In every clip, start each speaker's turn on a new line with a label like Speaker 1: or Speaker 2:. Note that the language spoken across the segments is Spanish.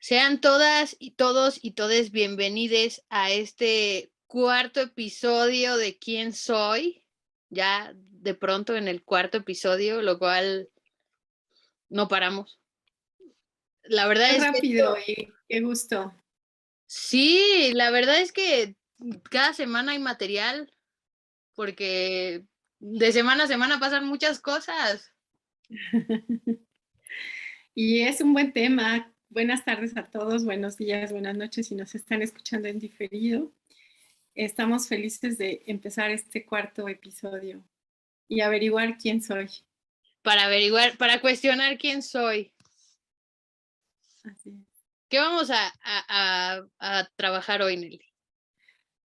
Speaker 1: Sean todas y todos y todes bienvenides a este cuarto episodio de ¿Quién soy? Ya de pronto en el cuarto episodio, lo cual no paramos. La verdad
Speaker 2: Qué
Speaker 1: es que
Speaker 2: rápido y qué gusto.
Speaker 1: sí, la verdad es que cada semana hay material, porque de semana a semana pasan muchas cosas.
Speaker 2: Y es un buen tema. Buenas tardes a todos, buenos días, buenas noches si nos están escuchando en diferido. Estamos felices de empezar este cuarto episodio y averiguar quién soy.
Speaker 1: Para averiguar, para cuestionar quién soy.
Speaker 2: Así es.
Speaker 1: ¿Qué vamos a trabajar hoy, Nelly?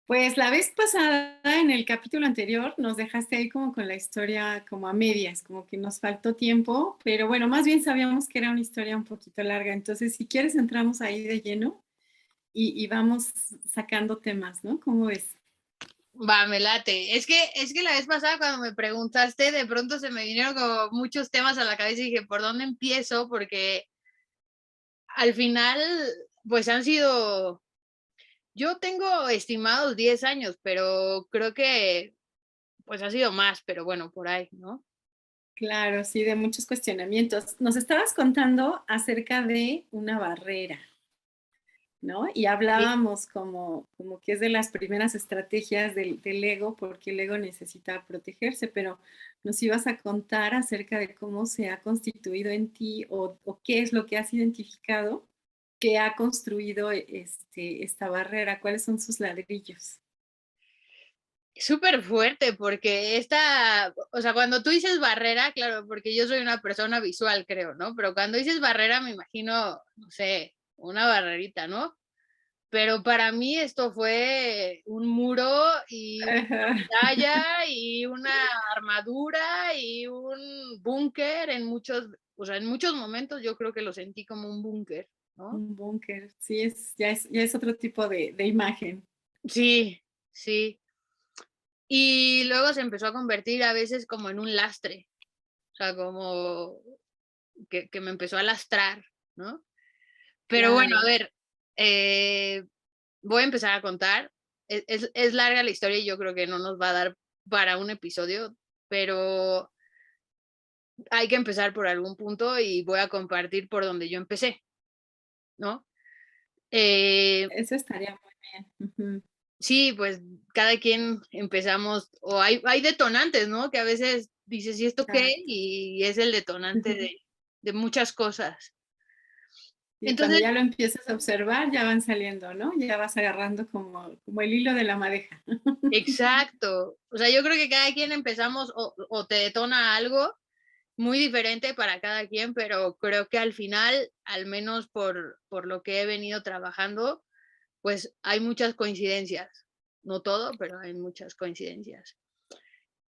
Speaker 2: Pues la vez pasada, en el capítulo anterior, nos dejaste ahí como con la historia como a medias, como que nos faltó tiempo, pero bueno, más bien sabíamos que era una historia un poquito larga. Entonces, si quieres, entramos ahí de lleno y vamos sacando temas, ¿no? ¿Cómo ves?
Speaker 1: Va, me late. Es que la vez pasada cuando me preguntaste, de pronto se me vinieron como muchos temas a la cabeza y dije, ¿por dónde empiezo? Porque al final, pues han sido, yo tengo estimados 10 años, pero creo que pues ha sido más, pero bueno, por ahí, ¿no?
Speaker 2: Claro, sí, de muchos cuestionamientos. Nos estabas contando acerca de una barrera, ¿no? Y
Speaker 1: Sí.
Speaker 2: hablábamos como que es de las primeras estrategias del ego, porque el ego necesita protegerse, pero nos ibas a contar acerca de cómo se ha constituido en ti o qué es lo que has identificado que ha construido esta barrera, cuáles son sus ladrillos.
Speaker 1: Súper fuerte, porque esta, o sea, cuando tú dices barrera, claro, porque yo soy una persona visual, creo, ¿no? Pero cuando dices barrera, me imagino, no sé, una barrerita, ¿no? Pero para mí esto fue un muro y una
Speaker 2: Ajá.
Speaker 1: muralla y una armadura y un búnker en muchos, o sea, en muchos momentos yo creo que lo sentí como un búnker, ¿no?
Speaker 2: Un búnker, sí, ya es otro tipo de imagen.
Speaker 1: Sí, sí. Y luego se empezó a convertir a veces como en un lastre, o sea, como que me empezó a lastrar, ¿no? Pero bueno, a
Speaker 2: Claro.
Speaker 1: ver, eh, voy a empezar a contar. Es larga la historia y yo creo que no nos va a dar para un episodio, pero hay que empezar por algún punto y voy a compartir por donde yo empecé, ¿no? Eh,
Speaker 2: Eso estaría muy bien. Ujú.
Speaker 1: sí, pues cada quien empezamos, o hay detonantes, ¿no? Que a veces dices, ¿y esto qué?
Speaker 2: Exacto.
Speaker 1: Y es el detonante de muchas cosas.
Speaker 2: Y cuando
Speaker 1: Entonces,
Speaker 2: ya lo empiezas a observar, ya van saliendo, ¿no? Ya vas agarrando como el hilo de la madeja.
Speaker 1: exacto. O sea, yo creo que cada quien empezamos o te detona algo muy diferente para cada quien, pero creo que al final, al menos por lo que he venido trabajando, pues hay muchas coincidencias. No todo, pero hay muchas coincidencias.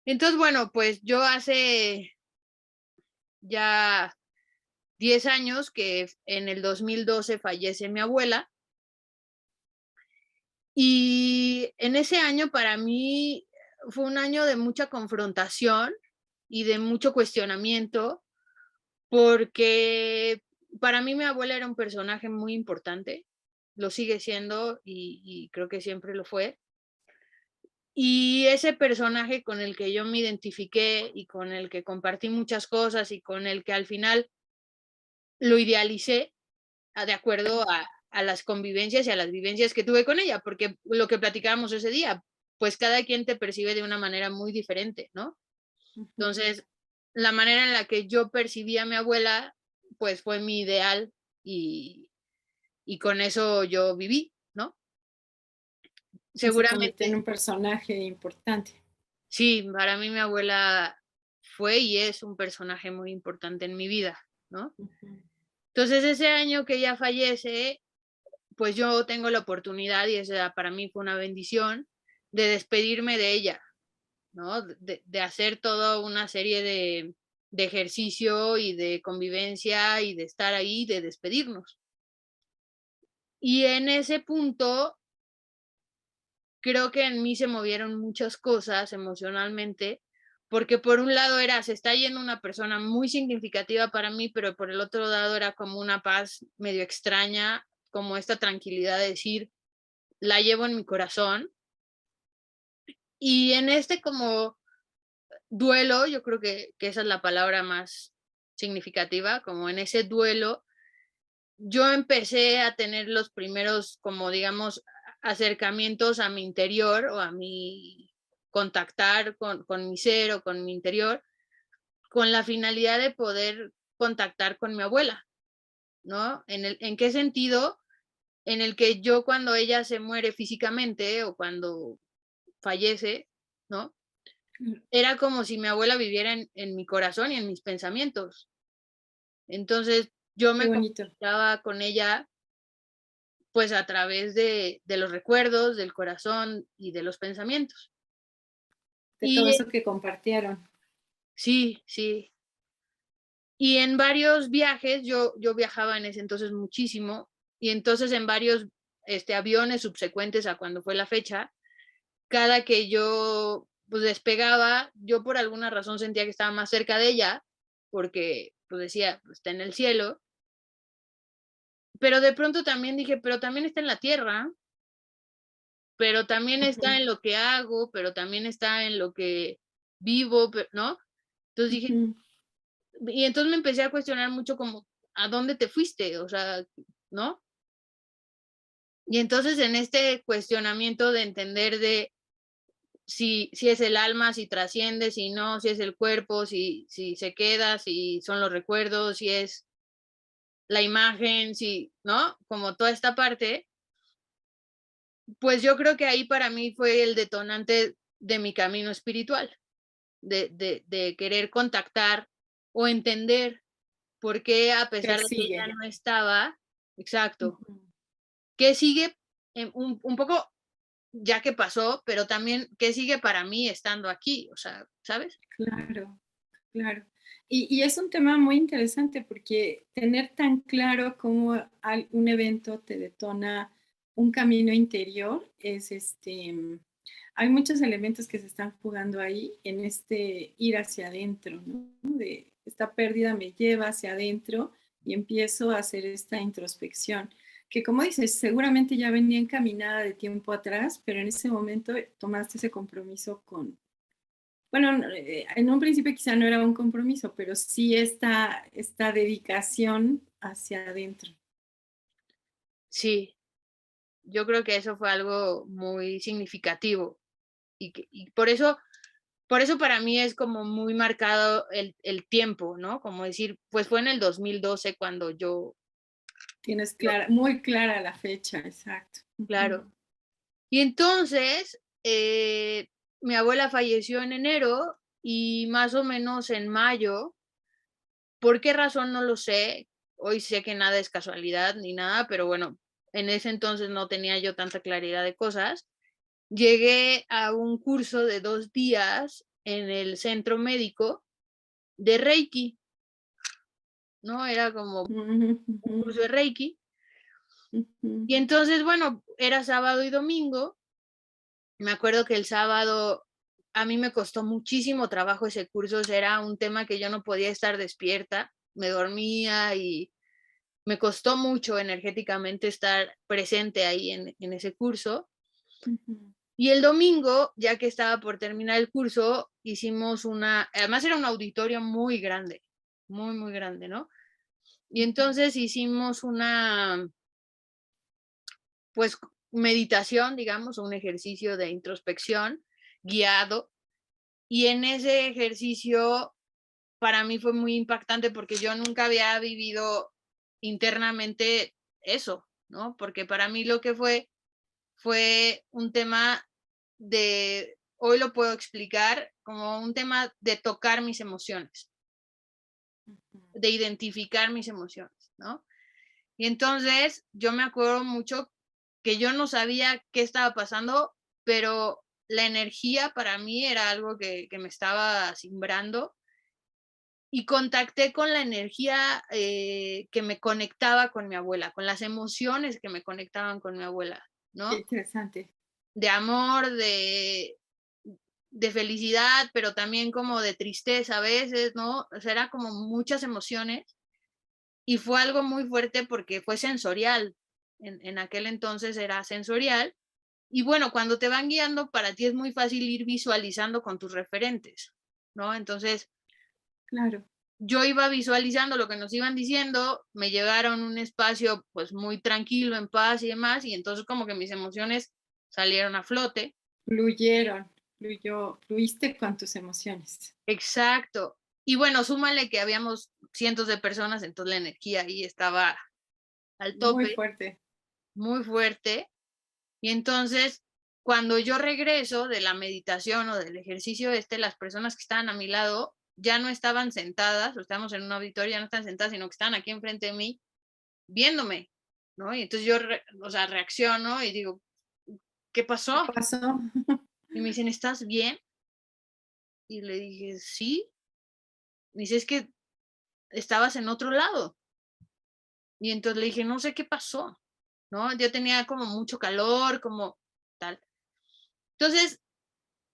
Speaker 1: Entonces, bueno, pues yo hace ya 10 años que en el 2012 fallece mi abuela y en ese año para mí fue un año de mucha confrontación y de mucho cuestionamiento porque para mí mi abuela era un personaje muy importante, lo sigue siendo y creo que siempre lo fue. Y ese personaje con el que yo me identifiqué y con el que compartí muchas cosas y con el que al final lo idealicé de acuerdo a las convivencias y a las vivencias que tuve con ella, porque lo que platicábamos ese día, pues cada quien te percibe de una manera muy diferente, ¿no?
Speaker 2: Ujú.
Speaker 1: Entonces, la manera en la que yo percibí a mi abuela, pues fue mi ideal y con eso yo viví, ¿no?
Speaker 2: Y se convirtió en
Speaker 1: Seguramente,
Speaker 2: un personaje importante.
Speaker 1: sí, para mí mi abuela fue y es un personaje muy importante en mi vida, ¿no?
Speaker 2: Ujú.
Speaker 1: Entonces, ese año que ella fallece, pues yo tengo la oportunidad, y esa para mí fue una bendición, de despedirme de ella, ¿no? De hacer toda una serie de ejercicio y de convivencia y de estar ahí, de despedirnos. Y en ese punto, creo que en mí se movieron muchas cosas emocionalmente, porque por un lado era, se está yendo una persona muy significativa para mí, pero por el otro lado era como una paz medio extraña, como esta tranquilidad de decir, la llevo en mi corazón. Y en este como duelo, yo creo que esa es la palabra más significativa, como en ese duelo, yo empecé a tener los primeros, como digamos, acercamientos a mi interior o a mi contactar con mi ser o con mi interior, con la finalidad de poder contactar con mi abuela, ¿no? ¿En qué sentido? En el que yo cuando ella se muere físicamente o cuando fallece, ¿no?
Speaker 2: Mm,
Speaker 1: Era como si mi abuela viviera en mi corazón y en mis pensamientos. Entonces, yo
Speaker 2: qué
Speaker 1: me
Speaker 2: bonito.
Speaker 1: comunicaba con ella, pues, a través de los recuerdos, del corazón y de los pensamientos.
Speaker 2: De todo
Speaker 1: Y
Speaker 2: eso que compartieron.
Speaker 1: sí, sí. Y en varios viajes, yo viajaba en ese entonces muchísimo, y entonces en varios, aviones subsecuentes a cuando fue la fecha, cada que yo, pues, despegaba, yo por alguna razón sentía que estaba más cerca de ella, porque, pues, decía: "Pues, está en el cielo", pero de pronto también dije: "Pero también está en la tierra, pero también está
Speaker 2: Ujú,
Speaker 1: en lo que hago, pero también está en lo que vivo", ¿no? Entonces dije
Speaker 2: ujú.
Speaker 1: y entonces me empecé a cuestionar mucho como, ¿a dónde te fuiste? O sea, ¿no? Y entonces en este cuestionamiento de entender de si es el alma, si trasciende, si no, si es el cuerpo, si se queda, si son los recuerdos, si es la imagen, si, ¿no? Como toda esta parte, pues yo creo que ahí para mí fue el detonante de mi camino espiritual, de querer contactar o entender por qué a
Speaker 2: ¿Qué
Speaker 1: pesar de que ella
Speaker 2: sigue?
Speaker 1: no estaba, exacto,
Speaker 2: Ujú.
Speaker 1: qué sigue, un poco ya que pasó, pero también qué sigue para mí estando aquí, o sea, ¿sabes?
Speaker 2: Claro, claro. Y es un tema muy interesante porque tener tan claro cómo un evento te detona un camino interior es hay muchos elementos que se están jugando ahí en este ir hacia adentro, ¿no? De esta pérdida me lleva hacia adentro y empiezo a hacer esta introspección, que como dices, seguramente ya venía encaminada de tiempo atrás, pero en ese momento tomaste ese compromiso con, bueno, en un principio quizá no era un compromiso, pero sí esta dedicación hacia adentro.
Speaker 1: Sí, yo creo que eso fue algo muy significativo y por eso para mí es como muy marcado el tiempo, ¿no? Como decir, pues fue en el 2012 cuando
Speaker 2: Tienes
Speaker 1: yo
Speaker 2: clara, muy clara la fecha, exacto. Ujú,
Speaker 1: claro. Y entonces, mi abuela falleció en enero y más o menos en mayo, ¿por qué razón? No lo sé. Hoy sé que nada es casualidad ni nada, pero bueno, en ese entonces no tenía yo tanta claridad de cosas. Llegué a un curso de 2 días en el centro médico de Reiki, ¿no? Era como
Speaker 2: ujú,
Speaker 1: un
Speaker 2: ujú,
Speaker 1: curso de Reiki.
Speaker 2: ujú,
Speaker 1: Y entonces, bueno, era sábado y domingo. Me acuerdo que el sábado a mí me costó muchísimo trabajo ese curso, o sea, era un tema que yo no podía estar despierta, me dormía y me costó mucho energéticamente estar presente ahí en ese curso.
Speaker 2: ujú,
Speaker 1: Y el domingo, ya que estaba por terminar el curso, hicimos además era un auditorio muy grande, muy, muy grande, ¿no? Y
Speaker 2: ujú.
Speaker 1: entonces hicimos pues, meditación, digamos, un ejercicio de introspección guiado. Y en ese ejercicio para mí fue muy impactante porque yo nunca había vivido internamente eso, ¿no? Porque para mí lo que fue un tema hoy lo puedo explicar como un tema de tocar mis emociones, de identificar mis emociones, ¿no? Y entonces yo me acuerdo mucho que yo no sabía qué estaba pasando, pero la energía para mí era algo que me estaba simbrando y contacté con la energía que me conectaba con mi abuela, con las emociones que me conectaban con mi abuela,
Speaker 2: Qué
Speaker 1: ¿no?
Speaker 2: interesante.
Speaker 1: De amor, de felicidad, pero también como de tristeza a veces, ¿no? O sea, era como muchas emociones y fue algo muy fuerte porque fue sensorial. en aquel entonces era sensorial. Y bueno, cuando te van guiando, para ti es muy fácil ir visualizando con tus referentes, ¿no? Entonces,
Speaker 2: Claro.
Speaker 1: yo iba visualizando lo que nos iban diciendo, me llevaron a un espacio pues muy tranquilo, en paz y demás, y entonces como que mis emociones salieron a flote.
Speaker 2: Fluyeron, fluiste con tus emociones.
Speaker 1: Exacto. Y bueno, súmale que habíamos cientos de personas, entonces la energía ahí estaba al
Speaker 2: Muy
Speaker 1: tope,
Speaker 2: fuerte.
Speaker 1: muy fuerte. Y entonces, cuando yo regreso de la meditación o del ejercicio las personas que estaban a mi lado ya no estaban sentadas, o estamos en un auditorio, ya no están sentadas, sino que están aquí enfrente de mí viéndome, ¿no? Y entonces yo, o sea, reacciono y digo, ¿qué
Speaker 2: ¿Qué
Speaker 1: pasó?
Speaker 2: pasó?
Speaker 1: Y me dicen, ¿estás bien? Y le dije, sí. Me dice, es que estabas en otro lado. Y entonces le dije, no sé qué pasó, ¿no? Yo tenía como mucho calor, como tal. Entonces,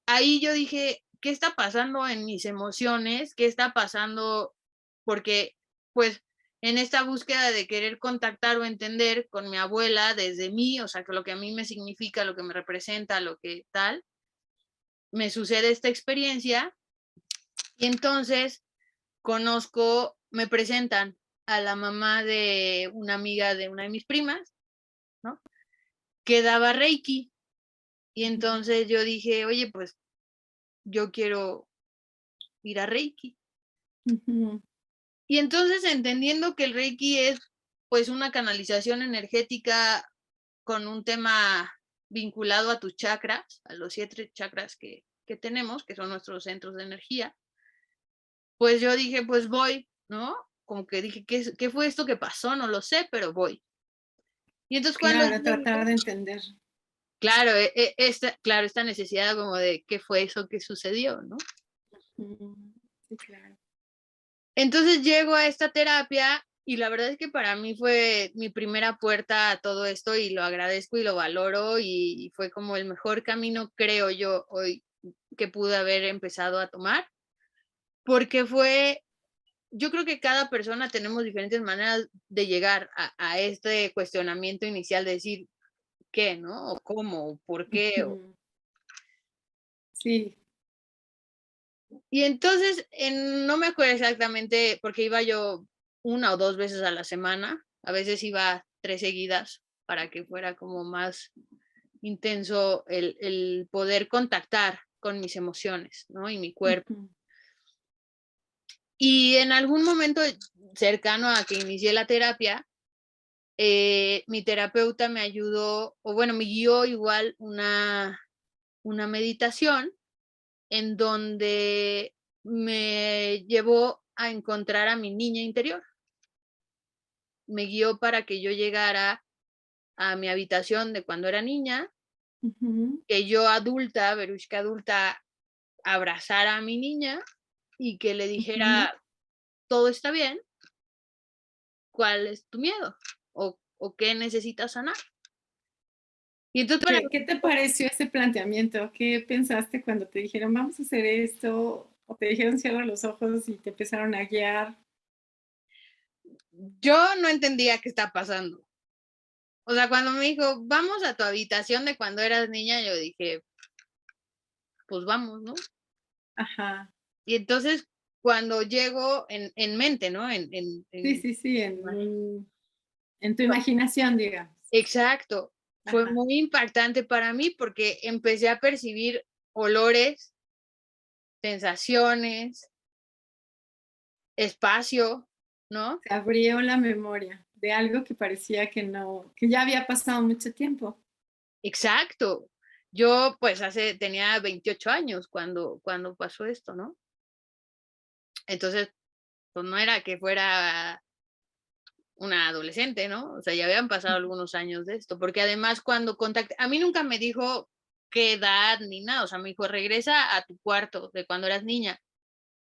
Speaker 1: ahí yo dije, ¿qué está pasando en mis emociones? ¿Qué está pasando? Porque, pues, en esta búsqueda de querer contactar o entender con mi abuela desde mí, o sea, que lo que a mí me significa, lo que me representa, lo que tal, me sucede esta experiencia y entonces me presentan a la mamá de una amiga de una de mis primas, ¿no? Que daba Reiki. Y entonces yo dije, oye, pues yo quiero ir a Reiki.
Speaker 2: Ujú.
Speaker 1: Y entonces entendiendo que el Reiki es pues una canalización energética con un tema vinculado a tus chakras, a los 7 chakras que tenemos, que son nuestros centros de energía, pues yo dije, pues voy, ¿no? Como que dije, ¿qué fue esto que pasó? No lo sé, pero voy. Y entonces cuando
Speaker 2: Claro,
Speaker 1: llego,
Speaker 2: tratar de entender.
Speaker 1: claro, claro, esta necesidad como de qué fue eso que sucedió, ¿no?
Speaker 2: Ujú. Sí, claro.
Speaker 1: Entonces llego a esta terapia y la verdad es que para mí fue mi primera puerta a todo esto y lo agradezco y lo valoro y fue como el mejor camino, creo yo, hoy que pude haber empezado a tomar, porque yo creo que cada persona tenemos diferentes maneras de llegar a este cuestionamiento inicial de decir qué, ¿no? O cómo, o por qué.
Speaker 2: Ujú. Sí.
Speaker 1: Y entonces, no me acuerdo exactamente, porque iba yo 1 o 2 veces a la semana, a veces iba 3 seguidas para que fuera como más intenso el poder contactar con mis emociones, ¿no? Y mi cuerpo.
Speaker 2: Ujú.
Speaker 1: Y en algún momento cercano a que inicié la terapia, mi terapeuta me ayudó, o bueno, me guió igual una meditación en donde me llevó a encontrar a mi niña interior. Me guió para que yo llegara a mi habitación de cuando era niña,
Speaker 2: Ujú.
Speaker 1: que yo adulta, Verushka adulta, abrazara a mi niña y que le
Speaker 2: Ujú.
Speaker 1: dijera, todo está bien, ¿cuál es tu miedo? ¿O qué necesitas sanar? Y entonces para
Speaker 2: ¿Qué te pareció ese planteamiento? ¿Qué pensaste cuando te dijeron, vamos a hacer esto? O te dijeron, cierra los ojos y te empezaron a guiar.
Speaker 1: yo no entendía qué está pasando. O sea, cuando me dijo, vamos a tu habitación de cuando eras niña, yo dije, pues vamos, ¿no?
Speaker 2: Ajá.
Speaker 1: Y entonces, cuando llego en mente, ¿no?
Speaker 2: Sí, sí, sí, en tu imaginación, digamos.
Speaker 1: exacto. Fue
Speaker 2: Ajá.
Speaker 1: muy impactante para mí porque empecé a percibir olores, sensaciones, espacio, ¿no?
Speaker 2: Se abrió la memoria de algo que parecía que no, que ya había pasado mucho tiempo.
Speaker 1: Exacto. Yo, pues, tenía 28 años cuando pasó esto, ¿no? Entonces, pues, no era que fuera una adolescente, ¿no? O sea, ya habían pasado algunos años de esto, porque además cuando contacté, a mí nunca me dijo qué edad ni nada, o sea, me dijo, regresa a tu cuarto de cuando eras niña.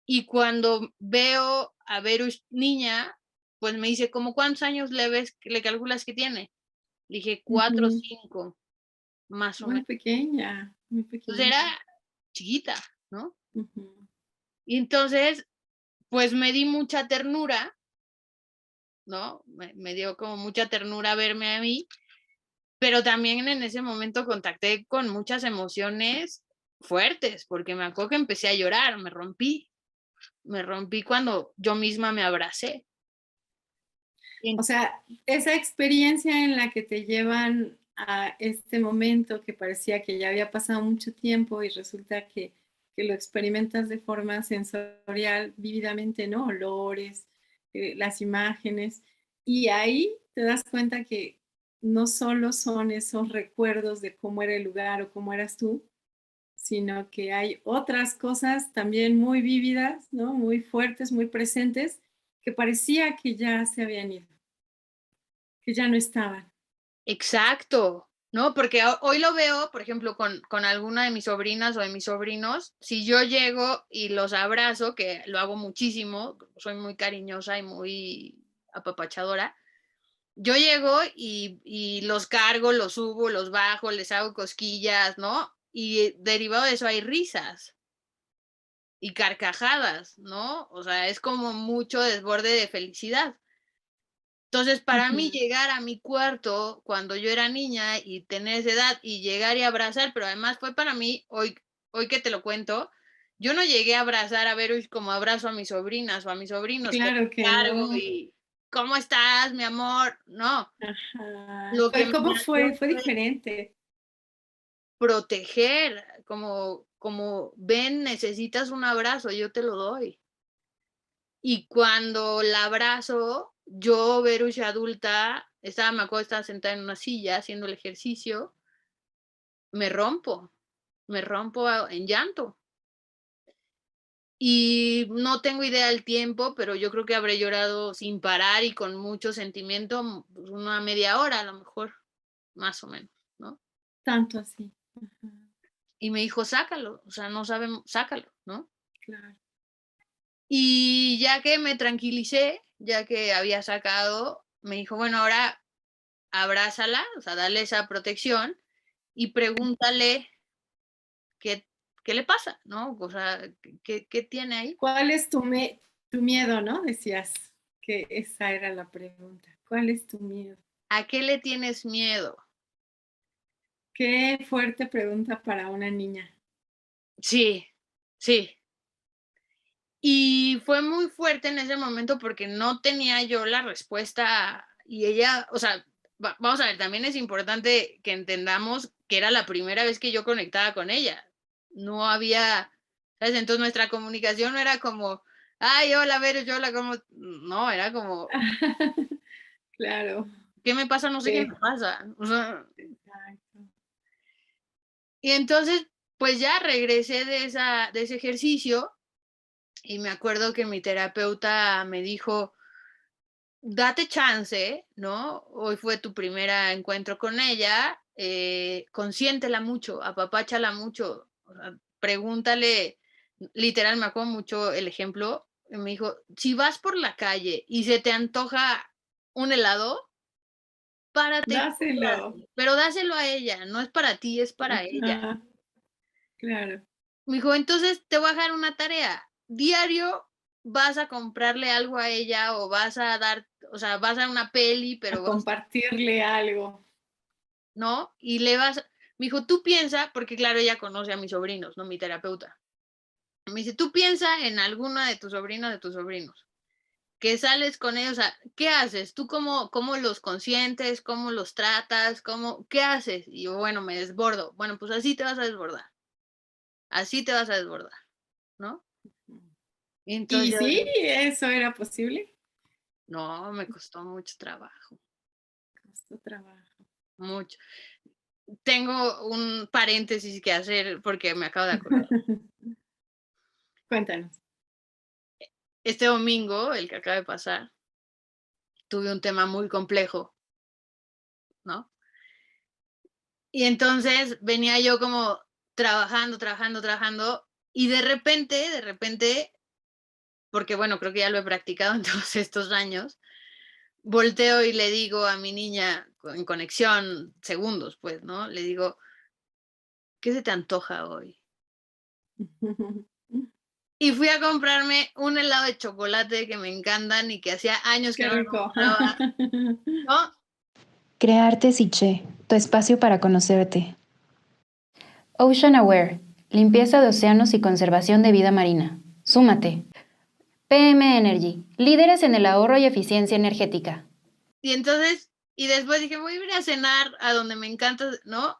Speaker 1: Y cuando veo a Verush niña, pues me dice, ¿cómo cuántos años le calculas que tiene? Le dije, 4 o
Speaker 2: Ujú.
Speaker 1: 5, más o
Speaker 2: Muy
Speaker 1: menos.
Speaker 2: pequeña, muy
Speaker 1: Entonces era
Speaker 2: pequeñita.
Speaker 1: chiquita, ¿no?
Speaker 2: Ujú.
Speaker 1: Y entonces, pues me di mucha ternura, ¿no? Me dio como mucha ternura verme a mí, pero también en ese momento contacté con muchas emociones fuertes, porque me acuerdo que empecé a llorar, me rompí cuando yo misma me abracé.
Speaker 2: O sea, esa experiencia en la que te llevan a este momento que parecía que ya había pasado mucho tiempo y resulta que lo experimentas de forma sensorial, vívidamente, ¿no? Olores, las imágenes. Y ahí te das cuenta que no solo son esos recuerdos de cómo era el lugar o cómo eras tú, sino que hay otras cosas también muy vívidas, ¿no? Muy fuertes, muy presentes, que parecía que ya se habían ido, que ya no estaban.
Speaker 1: Exacto, ¿no? Porque hoy lo veo, por ejemplo, con alguna de mis sobrinas o de mis sobrinos, si yo llego y los abrazo, que lo hago muchísimo, soy muy cariñosa y muy apapachadora, yo llego y los cargo, los subo, los bajo, les hago cosquillas, ¿no? Y derivado de eso hay risas y carcajadas, ¿no? O sea, es como mucho desborde de felicidad. Entonces, para mí
Speaker 2: Ujú.
Speaker 1: llegar a mi cuarto cuando yo era niña y tener esa edad y llegar y abrazar, pero además fue para mí, hoy que te lo cuento, yo no llegué a abrazar a Verush como abrazo a mis sobrinas o a mis sobrinos, que
Speaker 2: Claro que
Speaker 1: cargo
Speaker 2: no.
Speaker 1: y ¿cómo estás, mi amor? No,
Speaker 2: Ajá.
Speaker 1: lo que me
Speaker 2: ¿Cómo
Speaker 1: nació
Speaker 2: fue? Fue
Speaker 1: fue
Speaker 2: diferente.
Speaker 1: proteger, como ven, necesitas un abrazo, yo te lo doy. Y cuando la abrazo, yo, Verush adulta, me acuerdo, estaba sentada en una silla haciendo el ejercicio, me rompo, en llanto. Y no tengo idea del tiempo, pero yo creo que habré llorado sin parar y con mucho sentimiento, pues, una media hora a lo mejor, más o menos, ¿no?
Speaker 2: Tanto así. Ajá,
Speaker 1: Y me dijo: "Sácalo, o sea, no sabemos, sácalo", ¿no?
Speaker 2: claro.
Speaker 1: Y ya que me tranquilicé, ya que había sacado, me dijo: "Bueno, ahora abrázala, o sea, dale esa protección y pregúntale qué, qué le pasa, ¿no? O sea, qué tiene ahí.
Speaker 2: ¿Cuál es tu miedo, no? Decías que esa era la pregunta. ¿Cuál es tu miedo?
Speaker 1: ¿A qué le tienes miedo?
Speaker 2: Qué fuerte pregunta para una niña.
Speaker 1: Sí, sí. Y fue muy fuerte en ese momento porque no tenía yo la respuesta y ella, o sea, vamos a ver, también es importante que entendamos que era la primera vez que yo conectaba con ella. No había, ¿sabes? Entonces nuestra comunicación no era como, ay, hola, Vero, yo hola, ¿cómo? No, era como,
Speaker 2: Claro.
Speaker 1: ¿qué me pasa? No sé qué
Speaker 2: Sí,
Speaker 1: me pasa. O sea,
Speaker 2: exacto.
Speaker 1: y entonces, pues ya regresé de ese ejercicio y me acuerdo que mi terapeuta me dijo, date chance, ¿no? Hoy fue tu primer encuentro con ella, consiéntela mucho, apapáchala mucho, o sea, pregúntale, literal, me acuerdo mucho el ejemplo, me dijo, si vas por la calle y se te antoja un helado, párate y
Speaker 2: Dáselo.
Speaker 1: cómpralo, pero dáselo a ella, no es para ti, es para ella.
Speaker 2: Ajá, claro.
Speaker 1: Me dijo, entonces te voy a dejar una tarea. Diario vas a comprarle algo a ella o vas a dar, o sea, vas a una peli,
Speaker 2: A
Speaker 1: pero vas,
Speaker 2: compartirle algo.
Speaker 1: ¿no? Y le vas, me dijo, tú piensa, porque claro, ella conoce a mis sobrinos, ¿no? Mi terapeuta. Me dice, tú piensa en alguna de tus sobrinas, de tus sobrinos, que sales con ellos, o sea, ¿qué haces? ¿Tú cómo los consientes? ¿Cómo los tratas? ¿Qué haces? Y yo, bueno, me desbordo. Bueno, pues así te vas a desbordar. Así te vas a desbordar, ¿no? Y entonces
Speaker 2: ¿Y
Speaker 1: yo,
Speaker 2: sí, eso era posible?
Speaker 1: no, me costó mucho trabajo,
Speaker 2: Costó trabajo.
Speaker 1: mucho. Tengo un paréntesis que hacer porque me acabo de acordar.
Speaker 2: Cuéntanos.
Speaker 1: Este domingo, el que acaba de pasar, tuve un tema muy complejo, ¿no? Y entonces venía yo como trabajando, y de repente, porque bueno, creo que ya lo he practicado en todos estos años, volteo y le digo a mi niña en conexión, segundos, pues, ¿no? Le digo, ¿qué se te antoja hoy? y fui a comprarme un helado de chocolate que me encantan y que hacía años que
Speaker 2: Qué
Speaker 1: no me
Speaker 2: rico.
Speaker 1: compraba, ¿no?
Speaker 3: Crearte Siche, tu espacio para conocerte.
Speaker 4: Ocean Aware, limpieza de océanos y conservación de vida marina. Súmate. PM Energy, líderes en el ahorro y eficiencia energética.
Speaker 1: Y entonces, y después dije, voy a ir a cenar a donde me encanta, ¿no?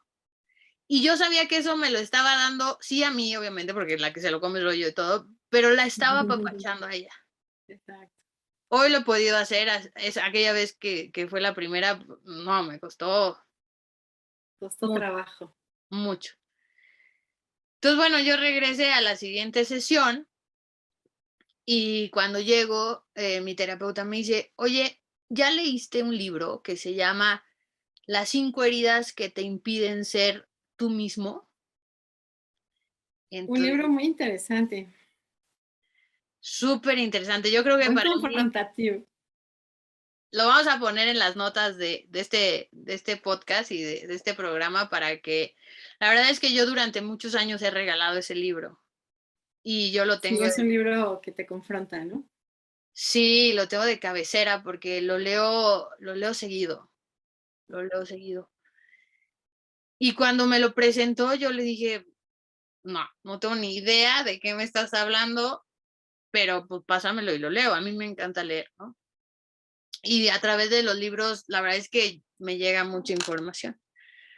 Speaker 1: Y yo sabía que eso me lo estaba dando, sí a mí, obviamente, porque la que se lo come soy yo y todo, pero la estaba apapachando a ella.
Speaker 2: Exacto.
Speaker 1: Hoy lo he podido hacer, es aquella vez que fue la primera, no, me costó
Speaker 2: Costó
Speaker 1: mucho,
Speaker 2: trabajo.
Speaker 1: mucho. Entonces, bueno, yo regresé a la siguiente sesión y cuando llego, mi terapeuta me dice, oye, ¿ya leíste un libro que se llama Las 5 heridas que te impiden ser tú mismo?
Speaker 2: Un
Speaker 1: Entonces,
Speaker 2: libro muy interesante,
Speaker 1: súper interesante. Yo creo que
Speaker 2: muy
Speaker 1: para mí
Speaker 2: confrontativo.
Speaker 1: lo vamos a poner en las notas de este podcast y de este programa para que, la verdad es que yo durante muchos años he regalado ese libro y yo lo
Speaker 2: Sí,
Speaker 1: tengo,
Speaker 2: es un libro que te confronta, ¿no?
Speaker 1: sí, lo tengo de cabecera porque lo leo seguido, lo leo seguido. Y cuando me lo presentó, yo le dije, no tengo ni idea de qué me estás hablando, pero pues pásamelo y lo leo. A mí me encanta leer, ¿no? Y a través de los libros, la verdad es que me llega mucha información.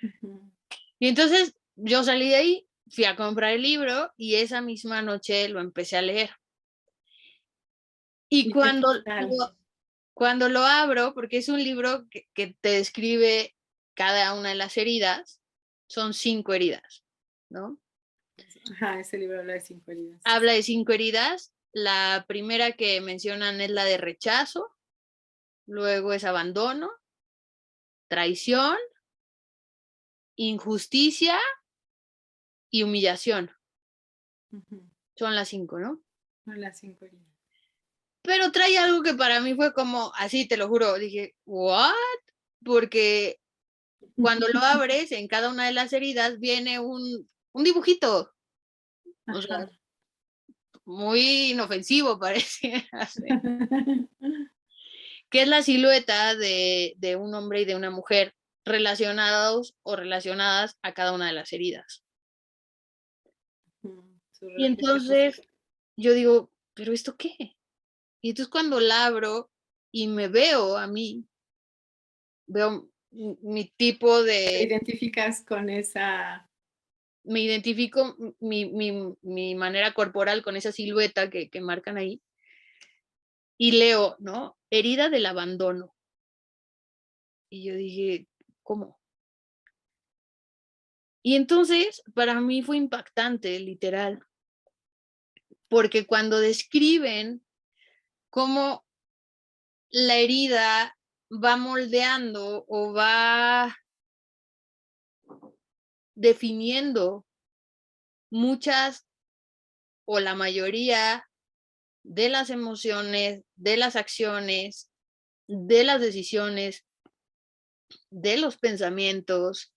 Speaker 2: Ujú.
Speaker 1: Y entonces yo salí de ahí, fui a comprar el libro y esa misma noche lo empecé a leer. Y
Speaker 2: ¿Y qué tal?
Speaker 1: cuando lo abro, porque es un libro que te describe cada una de las heridas, son 5 heridas, ¿no?
Speaker 2: Ajá, ese libro habla de 5 heridas.
Speaker 1: Habla de 5 heridas. La primera que mencionan es la de rechazo, luego es abandono, traición, injusticia y humillación.
Speaker 2: Ujú.
Speaker 1: Son las 5, ¿no?
Speaker 2: Son las 5 heridas.
Speaker 1: Pero trae algo que para mí fue como, así te lo juro, dije, ¿what? Porque cuando lo abres, en cada una de las heridas viene un dibujito, o sea,
Speaker 2: Ajá.
Speaker 1: muy inofensivo parece, que es la silueta de un hombre y de una mujer relacionados o relacionadas a cada una de las heridas.
Speaker 2: Su
Speaker 1: Y
Speaker 2: reflejo
Speaker 1: entonces
Speaker 2: físico.
Speaker 1: yo digo, ¿pero esto qué? Y entonces cuando la abro y me veo a mí, veo mi tipo
Speaker 2: ¿Te
Speaker 1: de,
Speaker 2: identificas con esa?
Speaker 1: me identifico mi manera corporal con esa silueta que marcan ahí y leo, ¿no? Herida del abandono. Y yo dije, ¿cómo? Y entonces para mí fue impactante, literal, porque cuando describen cómo la herida va moldeando o va definiendo muchas o la mayoría de las emociones, de las acciones, de las decisiones, de los pensamientos,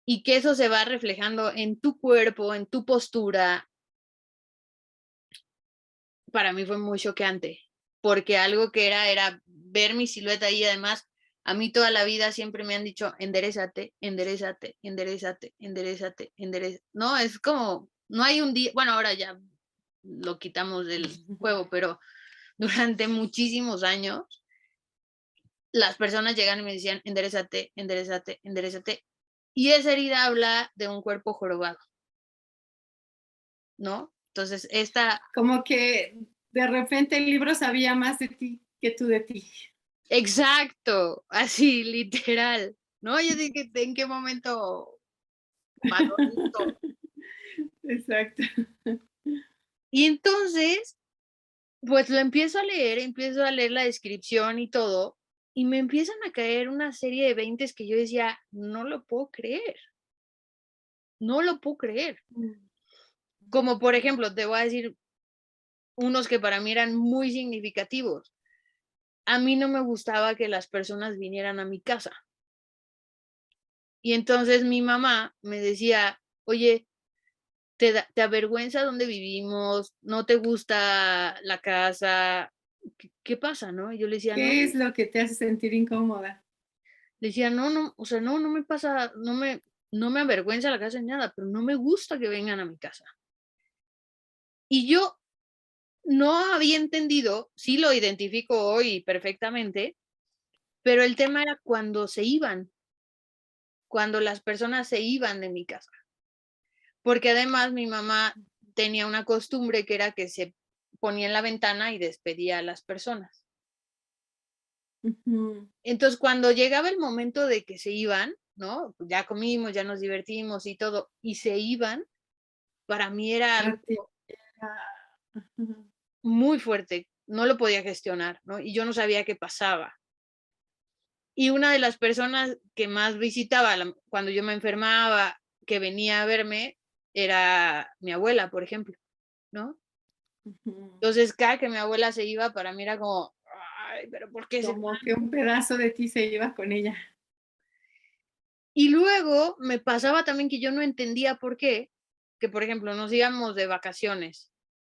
Speaker 1: y que eso se va reflejando en tu cuerpo, en tu postura, para mí fue muy choqueante, porque algo que era ver mi silueta y además a mí toda la vida siempre me han dicho, enderezate, enderezate, enderezate, enderezate, enderezate. No, es como, no hay un día, bueno, ahora ya lo quitamos del juego, pero durante muchísimos años las personas llegan y me decían, enderezate, enderezate, enderezate. Y esa herida habla de un cuerpo jorobado, ¿no? Entonces, esta,
Speaker 2: Como que de repente el libro sabía más de ti que tú de ti.
Speaker 1: exacto, así, literal, ¿no? Yo dije, ¿en qué momento pasó esto?
Speaker 2: Exacto.
Speaker 1: Y entonces, pues lo empiezo a leer la descripción y todo, y me empiezan a caer una serie de veintes que yo decía, no lo puedo creer, no lo puedo creer. Como por ejemplo, te voy a decir unos que para mí eran muy significativos. A mí no me gustaba que las personas vinieran a mi casa. Y entonces mi mamá me decía, oye, te avergüenza dónde vivimos, no te gusta la casa, ¿qué pasa, no? Y yo le decía: "No",
Speaker 2: ¿Qué es lo que te hace sentir incómoda?
Speaker 1: le decía: "No, no, o sea, no me pasa, no me avergüenza la casa ni nada, pero no me gusta que vengan a mi casa". Y yo no había entendido, sí lo identifico hoy perfectamente, pero el tema era cuando se iban, cuando las personas se iban de mi casa. Porque además mi mamá tenía una costumbre que era que se ponía en la ventana y despedía a las personas.
Speaker 2: Ujú.
Speaker 1: Entonces, cuando llegaba el momento de que se iban, ¿no? Pues ya comimos, ya nos divertimos y todo, y se iban, para mí era
Speaker 2: Para
Speaker 1: algo
Speaker 2: ti era ujú.
Speaker 1: muy fuerte, no lo podía gestionar, ¿no? Y yo no sabía qué pasaba. Y una de las personas que más visitaba cuando yo me enfermaba, que venía a verme, era mi abuela, por ejemplo, ¿no?
Speaker 2: Ujú.
Speaker 1: Entonces, cada que mi abuela se iba, para mí era como, ay, pero ¿por qué se
Speaker 2: Como
Speaker 1: van?
Speaker 2: que un pedazo de ti se iba con ella.
Speaker 1: Y luego me pasaba también que yo no entendía por qué, que por ejemplo, nos íbamos de vacaciones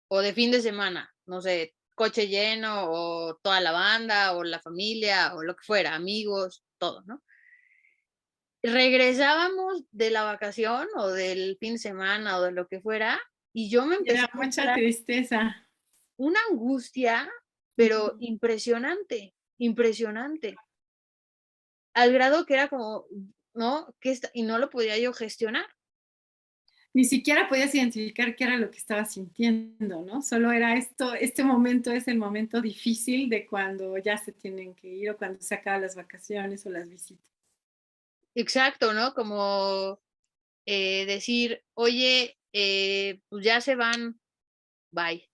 Speaker 1: o de fin de semana, no sé, coche lleno o toda la banda o la familia o lo que fuera, amigos, todo, ¿no? Regresábamos de la vacación o del fin de semana o de lo que fuera, y yo me
Speaker 2: Y era
Speaker 1: empezaba a
Speaker 2: mucha
Speaker 1: entrar
Speaker 2: tristeza.
Speaker 1: una angustia, pero
Speaker 2: Ujú.
Speaker 1: impresionante, impresionante. Al grado que era como, ¿no? Y no lo podía yo gestionar.
Speaker 2: Ni siquiera podías identificar qué era lo que estabas sintiendo, ¿no? Solo era esto, este momento es el momento difícil de cuando ya se tienen que ir o cuando se acaban las vacaciones o las visitas.
Speaker 1: Exacto, ¿no? Como, decir: "Oye, pues ya se van, bye".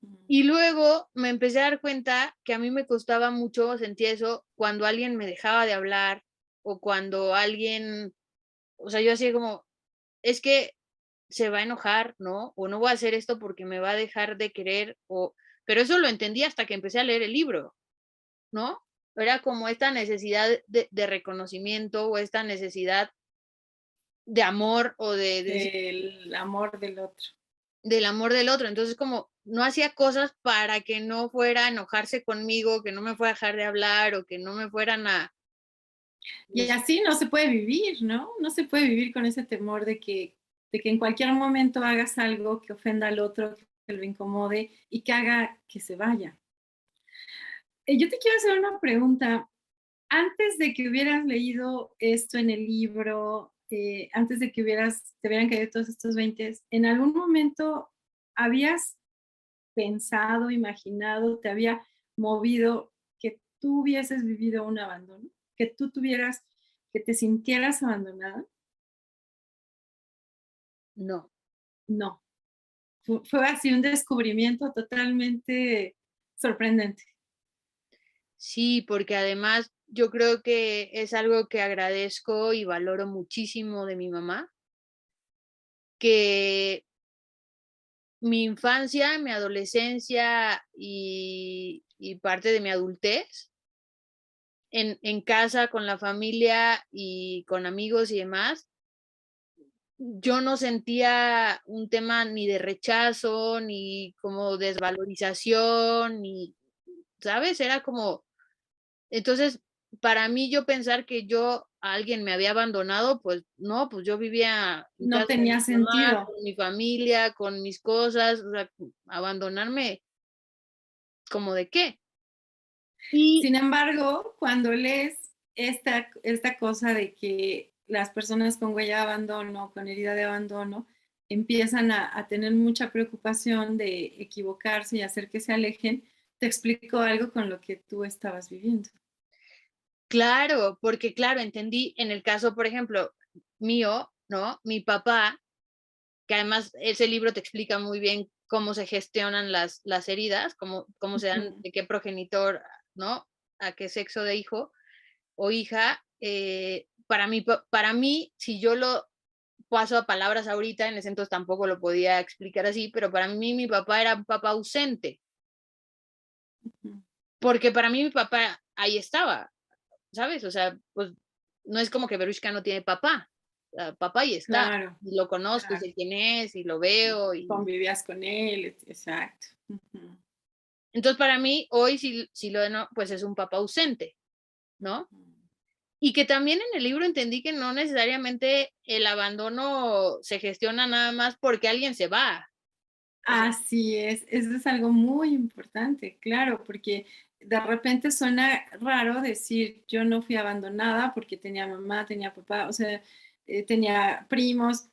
Speaker 2: Ujú.
Speaker 1: Y luego me empecé a dar cuenta que a mí me costaba mucho sentir eso cuando alguien me dejaba de hablar, o cuando alguien, o sea, yo así como: "Es que se va a enojar, ¿no? O no voy a hacer esto porque me va a dejar de querer", pero eso lo entendí hasta que empecé a leer el libro, ¿no? Era como esta necesidad de reconocimiento, o esta necesidad de amor, o de decir
Speaker 2: El amor del otro.
Speaker 1: del amor del otro. Entonces, como no hacía cosas para que no fuera a enojarse conmigo, que no me fuera a dejar de hablar, o que no me fueran a,
Speaker 2: Y
Speaker 1: pues,
Speaker 2: así no se puede vivir, ¿no? No se puede vivir con ese temor de que en cualquier momento hagas algo que ofenda al otro, que lo incomode y que haga que se vaya. Yo te quiero hacer una pregunta. Antes de que hubieras leído esto en el libro, antes de que te hubieran caído todos estos 20, ¿en algún momento habías pensado, imaginado, te había movido que tú hubieses vivido un abandono? Que tú tuvieras, que te sintieras abandonada.
Speaker 1: no.
Speaker 2: No, fue así un descubrimiento totalmente sorprendente.
Speaker 1: Sí, porque además yo creo que es algo que agradezco y valoro muchísimo de mi mamá, que mi infancia, mi adolescencia y parte de mi adultez en casa, con la familia y con amigos y demás, yo no sentía un tema ni de rechazo, ni como desvalorización, ni, ¿sabes? Era como, entonces, para mí, yo pensar que alguien me había abandonado, pues no, pues yo vivía en
Speaker 2: No
Speaker 1: casa de
Speaker 2: tenía
Speaker 1: mi mamá,
Speaker 2: sentido.
Speaker 1: con mi familia, con mis cosas, o sea, abandonarme, ¿como de qué? Y
Speaker 2: Sin embargo, cuando lees esta cosa de que las personas con huella de abandono, con herida de abandono, empiezan a tener mucha preocupación de equivocarse y hacer que se alejen, te explico algo con lo que tú estabas viviendo.
Speaker 1: claro, porque claro, entendí en el caso, por ejemplo, mío, ¿no? Mi papá, que además ese libro te explica muy bien cómo se gestionan las heridas, cómo se dan,
Speaker 2: Ujú.
Speaker 1: de qué progenitor, ¿no? A qué sexo de hijo o hija. Para mí, si yo lo paso a palabras ahorita, en ese entonces tampoco lo podía explicar así, pero para mí mi papá era un papá ausente,
Speaker 2: Ujú.
Speaker 1: porque para mí mi papá ahí estaba, ¿sabes? O sea, pues no es como que Verushka no tiene papá, papá y está,
Speaker 2: Claro,
Speaker 1: y lo conozco y
Speaker 2: claro.
Speaker 1: sé quién es y lo veo y
Speaker 2: Convivías con él, exacto. Ujú,
Speaker 1: entonces para mí hoy si lo no, pues es un papá ausente, ¿no? Y que también en el libro entendí que no necesariamente el abandono se gestiona nada más porque alguien se va. O sea,
Speaker 2: así es, eso es algo muy importante, claro, porque de repente suena raro decir yo no fui abandonada porque tenía mamá, tenía papá, o sea, tenía primos,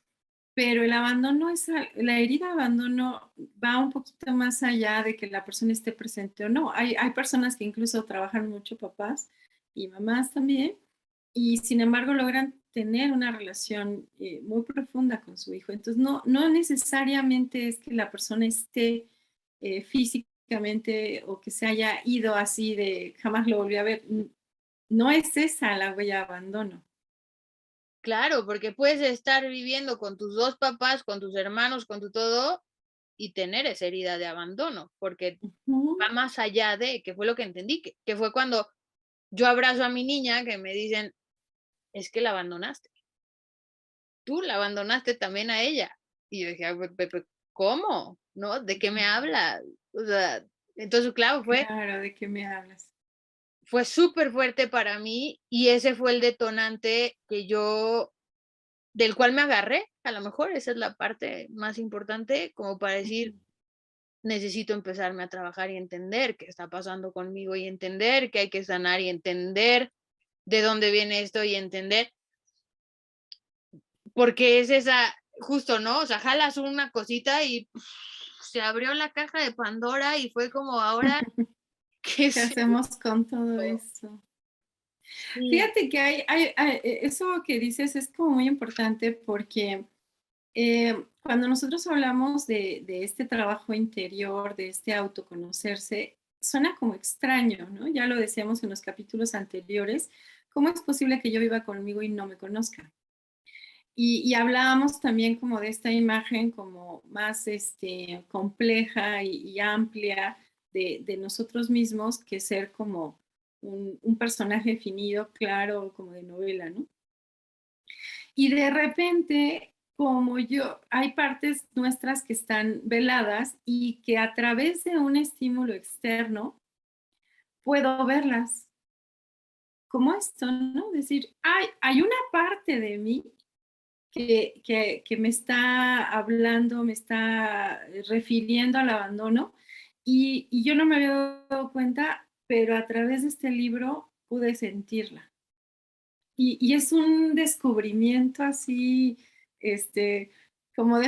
Speaker 2: pero el abandono es, la herida de abandono va un poquito más allá de que la persona esté presente o no. Hay personas que incluso trabajan mucho, papás y mamás también, y sin embargo logran tener una relación muy profunda con su hijo. Entonces, no necesariamente es que la persona esté físicamente o que se haya ido así de jamás lo volví a ver. No es esa la huella de abandono.
Speaker 1: claro, porque puedes estar viviendo con tus 2 papás, con tus hermanos, con tu todo, y tener esa herida de abandono, porque
Speaker 2: Ujú.
Speaker 1: va más allá de, que fue lo que entendí, que fue cuando yo abrazo a mi niña, que me dicen: "Es que la abandonaste, tú la abandonaste también a ella". Y yo dije: "Ah, ¿cómo? ¿No? ¿De qué me hablas?". O sea, entonces, claro,
Speaker 2: Claro, ¿de qué me hablas?
Speaker 1: fue súper fuerte para mí, y ese fue el detonante que yo del cual me agarré, a lo mejor esa es la parte más importante, como para
Speaker 2: Ujú.
Speaker 1: decir: "Necesito empezarme a trabajar y entender qué está pasando conmigo, y entender que hay que sanar, y entender de dónde viene esto, y entender", porque es esa justo, ¿no? O sea, jalas una cosita y se abrió la caja de Pandora, y fue como, ¿ahora qué
Speaker 2: ¿Qué
Speaker 1: es esto?
Speaker 2: hacemos con todo eso?
Speaker 1: Sí,
Speaker 2: Fíjate que eso que dices es como muy importante porque cuando nosotros hablamos de este trabajo interior, de este autoconocerse, suena como extraño, ¿no? Ya lo decíamos en los capítulos anteriores, ¿cómo es posible que yo viva conmigo y no me conozca? Y hablábamos también como de esta imagen como más compleja y amplia de nosotros mismos que ser como un personaje definido, claro, como de novela, ¿no? Y de repente, como yo, hay partes nuestras que están veladas y que a través de un estímulo externo puedo verlas, como esto, ¿no? Decir, hay una parte de mí que me está hablando, me está refiriendo al abandono y yo no me había dado cuenta, pero a través de este libro pude sentirla. Y es un descubrimiento así, este, como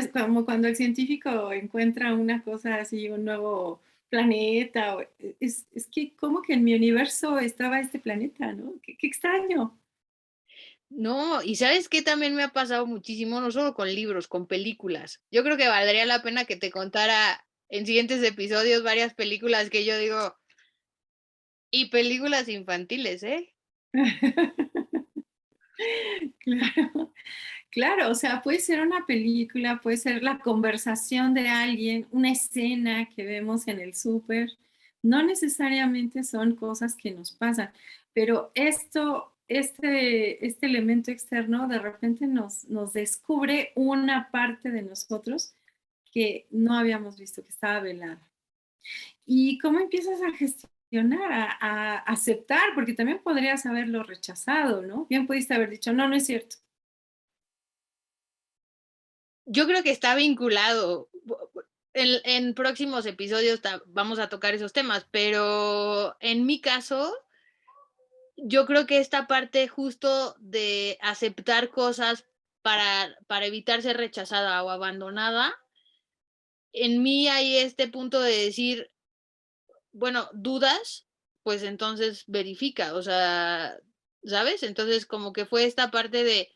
Speaker 2: cuando el científico encuentra una cosa así, un nuevo planeta, es que como que en mi universo estaba este planeta, ¿no? Qué extraño.
Speaker 1: no, y ¿sabes qué también me ha pasado muchísimo? No solo con libros, con películas. Yo creo que valdría la pena que te contara en siguientes episodios varias películas que yo digo y películas infantiles, ¿eh?
Speaker 2: Claro, claro, o sea, puede ser una película, puede ser la conversación de alguien, una escena que vemos en el súper, no necesariamente son cosas que nos pasan, pero este elemento externo de repente nos descubre una parte de nosotros que no habíamos visto, que estaba velada. ¿Y cómo empiezas a gestionar, a aceptar? Porque también podrías haberlo rechazado, ¿no? Bien pudiste haber dicho, no, no es cierto.
Speaker 1: Yo creo que está vinculado. En próximos episodios vamos a tocar esos temas, pero en mi caso, yo creo que esta parte justo de aceptar cosas para evitar ser rechazada o abandonada, en mí hay este punto de decir, bueno, dudas, pues entonces verifica, o sea, ¿sabes? Entonces como que fue esta parte de,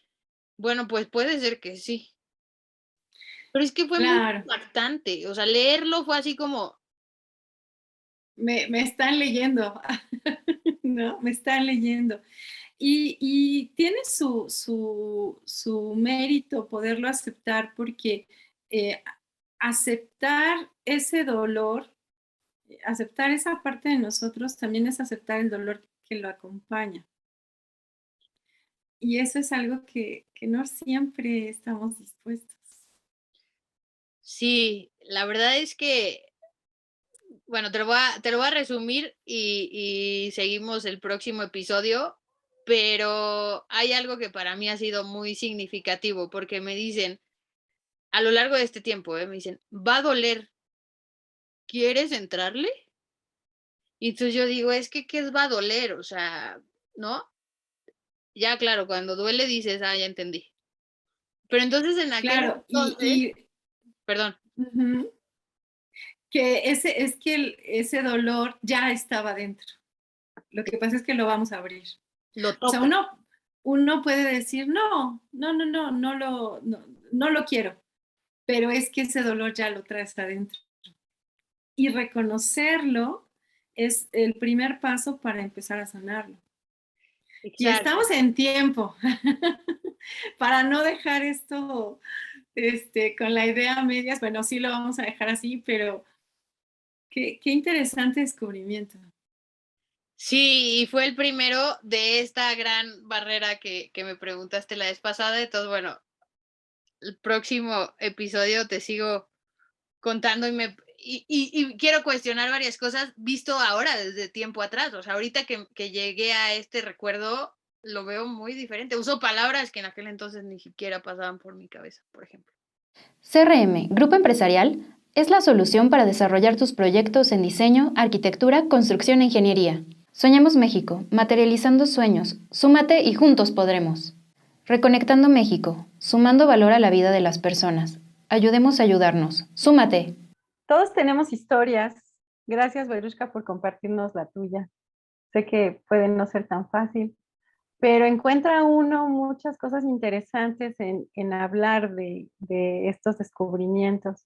Speaker 1: bueno, pues puede ser que sí, pero es que fue muy
Speaker 2: Claro,
Speaker 1: impactante, o sea, leerlo fue así como,
Speaker 2: me están leyendo, ¿no? Me están leyendo. Y tiene su mérito poderlo aceptar porque eh, aceptar ese dolor, aceptar esa parte de nosotros también es aceptar el dolor que lo acompaña. Y eso es algo que no siempre estamos dispuestos.
Speaker 1: Sí, la verdad es que, bueno, te lo voy a resumir y seguimos el próximo episodio, pero hay algo que para mí ha sido muy significativo porque me dicen, a lo largo de este tiempo, me dicen, va a doler, ¿quieres entrarle? Y entonces yo digo, es que, ¿qué va a doler? O sea, ¿no? Ya, claro, cuando duele dices, ya entendí. Pero entonces en aquel
Speaker 2: Claro,
Speaker 1: entonces, perdón,
Speaker 2: ujú, que ese dolor ya estaba dentro. Lo que pasa es que lo vamos a abrir.
Speaker 1: lo
Speaker 2: O sea,
Speaker 1: toca.
Speaker 2: uno puede decir, no lo quiero, pero es que ese dolor ya lo traes adentro. Y reconocerlo es el primer paso para empezar a sanarlo. Y
Speaker 1: Exacto.
Speaker 2: estamos en tiempo para no dejar esto con la idea a medias. Bueno, sí lo vamos a dejar así, pero qué interesante descubrimiento.
Speaker 1: Sí, y fue el primero de esta gran barrera que me preguntaste la vez pasada. Entonces, bueno, el próximo episodio te sigo contando y quiero cuestionar varias cosas visto ahora desde tiempo atrás. O sea, ahorita que llegué a este recuerdo, lo veo muy diferente. Uso palabras que en aquel entonces ni siquiera pasaban por mi cabeza, por ejemplo.
Speaker 4: CRM, Grupo Empresarial, es la solución para desarrollar tus proyectos en diseño, arquitectura, construcción e ingeniería. Soñamos México, materializando sueños. Súmate y juntos podremos. Reconectando México, sumando valor a la vida de las personas. Ayudemos a ayudarnos. ¡Súmate!
Speaker 2: Todos tenemos historias. Gracias, Verushka, por compartirnos la tuya. Sé que puede no ser tan fácil, pero encuentra uno muchas cosas interesantes en hablar de estos descubrimientos.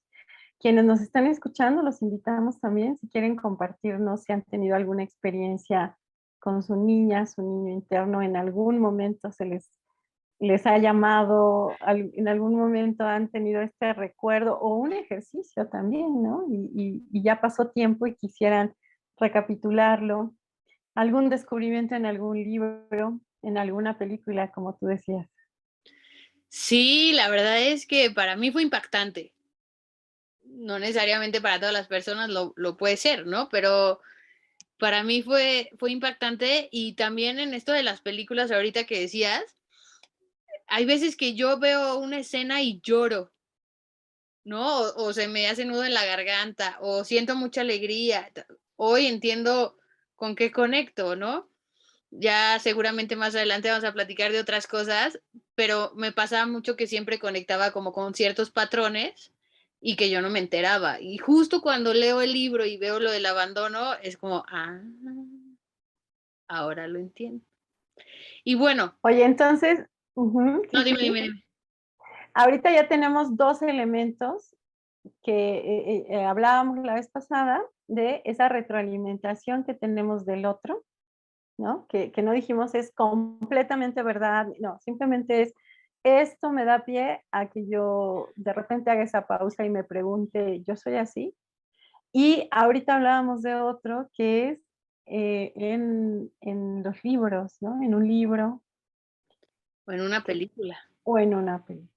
Speaker 2: Quienes nos están escuchando, los invitamos también, si quieren compartirnos, si han tenido alguna experiencia con su niña, su niño interno, en algún momento les ha llamado, en algún momento han tenido este recuerdo o un ejercicio también, ¿no? Y ya pasó tiempo y quisieran recapitularlo. Algún descubrimiento en algún libro, en alguna película, como tú decías.
Speaker 1: Sí, la verdad es que para mí fue impactante. No necesariamente para todas las personas lo puede ser, ¿no? Pero para mí fue impactante y también en esto de las películas ahorita que decías, hay veces que yo veo una escena y lloro, ¿no? O se me hace nudo en la garganta, o siento mucha alegría. Hoy entiendo con qué conecto, ¿no? Ya seguramente más adelante vamos a platicar de otras cosas, pero me pasaba mucho que siempre conectaba como con ciertos patrones y que yo no me enteraba. Y justo cuando leo el libro y veo lo del abandono, es como, ahora lo entiendo. Y bueno,
Speaker 2: Oye, entonces,
Speaker 1: no,
Speaker 2: sí, sí.
Speaker 1: dime.
Speaker 2: Ahorita ya tenemos dos elementos que hablábamos la vez pasada de esa retroalimentación que tenemos del otro, ¿no? Que no dijimos es completamente verdad, no, simplemente es, esto me da pie a que yo de repente haga esa pausa y me pregunte, ¿yo soy así? Y ahorita hablábamos de otro que es en los libros, ¿no? En un libro
Speaker 1: O en una película.
Speaker 2: o en una película.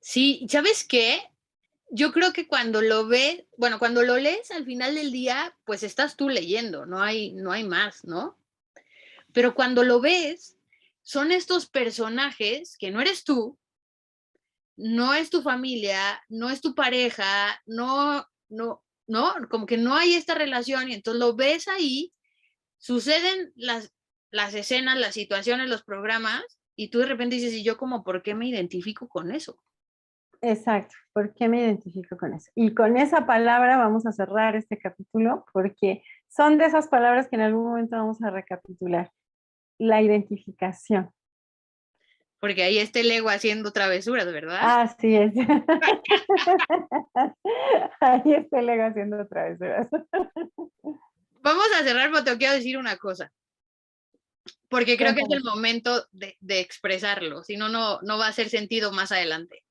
Speaker 1: Sí, ¿sabes qué? Yo creo que cuando lo ves, bueno, cuando lo lees al final del día, pues estás tú leyendo, no hay más, ¿no? Pero cuando lo ves, son estos personajes que no eres tú, no es tu familia, no es tu pareja, no, como que no hay esta relación y entonces lo ves ahí, suceden las escenas, las situaciones, los programas y tú de repente dices, ¿y yo como por qué me identifico con eso?
Speaker 2: Exacto, ¿por qué me identifico con eso? Y con esa palabra vamos a cerrar este capítulo porque son de esas palabras que en algún momento vamos a recapitular. La identificación.
Speaker 1: Porque ahí está el ego haciendo travesuras, ¿verdad?
Speaker 2: Así es. Ahí está el ego haciendo travesuras.
Speaker 1: Vamos a cerrar, pero te quiero decir una cosa, porque creo que es
Speaker 2: Cuéntame.
Speaker 1: el momento de expresarlo, si no, no va a hacer sentido más adelante.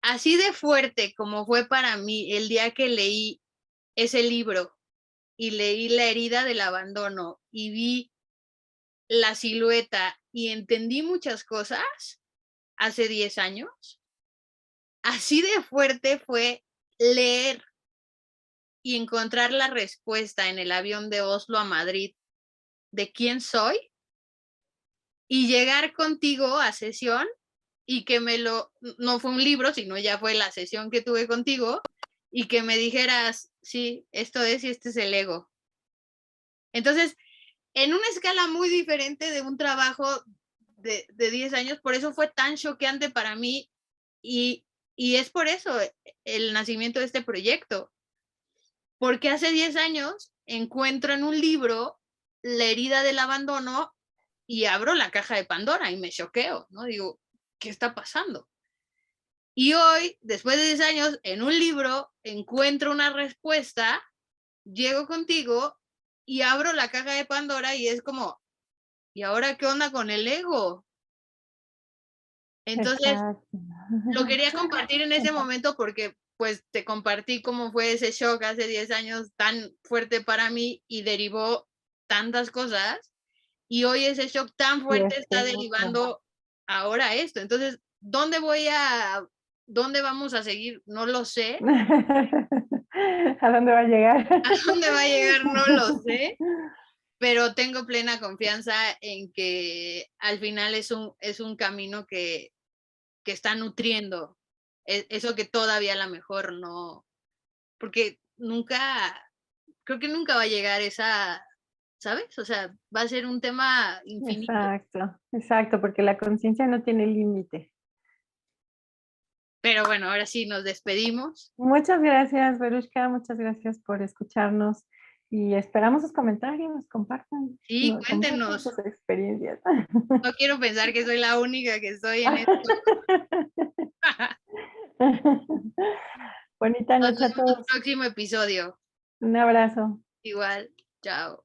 Speaker 1: Así de fuerte como fue para mí el día que leí ese libro y leí La herida del abandono y vi la silueta y entendí muchas cosas hace 10 años, así de fuerte fue leer y encontrar la respuesta en el avión de Oslo a Madrid de quién soy y llegar contigo a sesión y que no fue un libro, sino ya fue la sesión que tuve contigo y que me dijeras, sí, esto es y este es el ego. Entonces, en una escala muy diferente de un trabajo de 10 años, por eso fue tan choqueante para mí y es por eso el nacimiento de este proyecto. Porque hace 10 años encuentro en un libro la herida del abandono y abro la caja de Pandora y me choqueo, ¿no? Digo, ¿qué está pasando? Y hoy, después de 10 años, en un libro encuentro una respuesta, llego contigo y abro la caja de Pandora y es como, ¿y ahora qué onda con el ego? Entonces,
Speaker 5: Exacto.
Speaker 1: lo quería compartir en ese momento porque pues te compartí cómo fue ese shock hace 10 años tan fuerte para mí y derivó tantas cosas y hoy ese shock tan fuerte está derivando ahora esto. Entonces, ¿dónde vamos a seguir? No lo sé.
Speaker 5: ¿A dónde va a llegar?
Speaker 1: ¿A dónde va a llegar? No lo sé. Pero tengo plena confianza en que al final es un camino que está nutriendo eso que todavía a lo mejor no, porque creo que nunca va a llegar esa, ¿sabes? O sea, va a ser un tema infinito.
Speaker 5: Exacto, porque la conciencia no tiene límite.
Speaker 1: Pero bueno, ahora sí nos despedimos.
Speaker 5: Muchas gracias, Verushka, muchas gracias por escucharnos y esperamos sus comentarios, compartan.
Speaker 1: Sí, cuéntenos.
Speaker 5: Compartan sus experiencias.
Speaker 1: No quiero pensar que soy la única que estoy en esto.
Speaker 5: Bonita noche a
Speaker 1: Nos vemos en
Speaker 5: todos.
Speaker 1: el próximo episodio.
Speaker 5: Un abrazo.
Speaker 1: Igual, chao.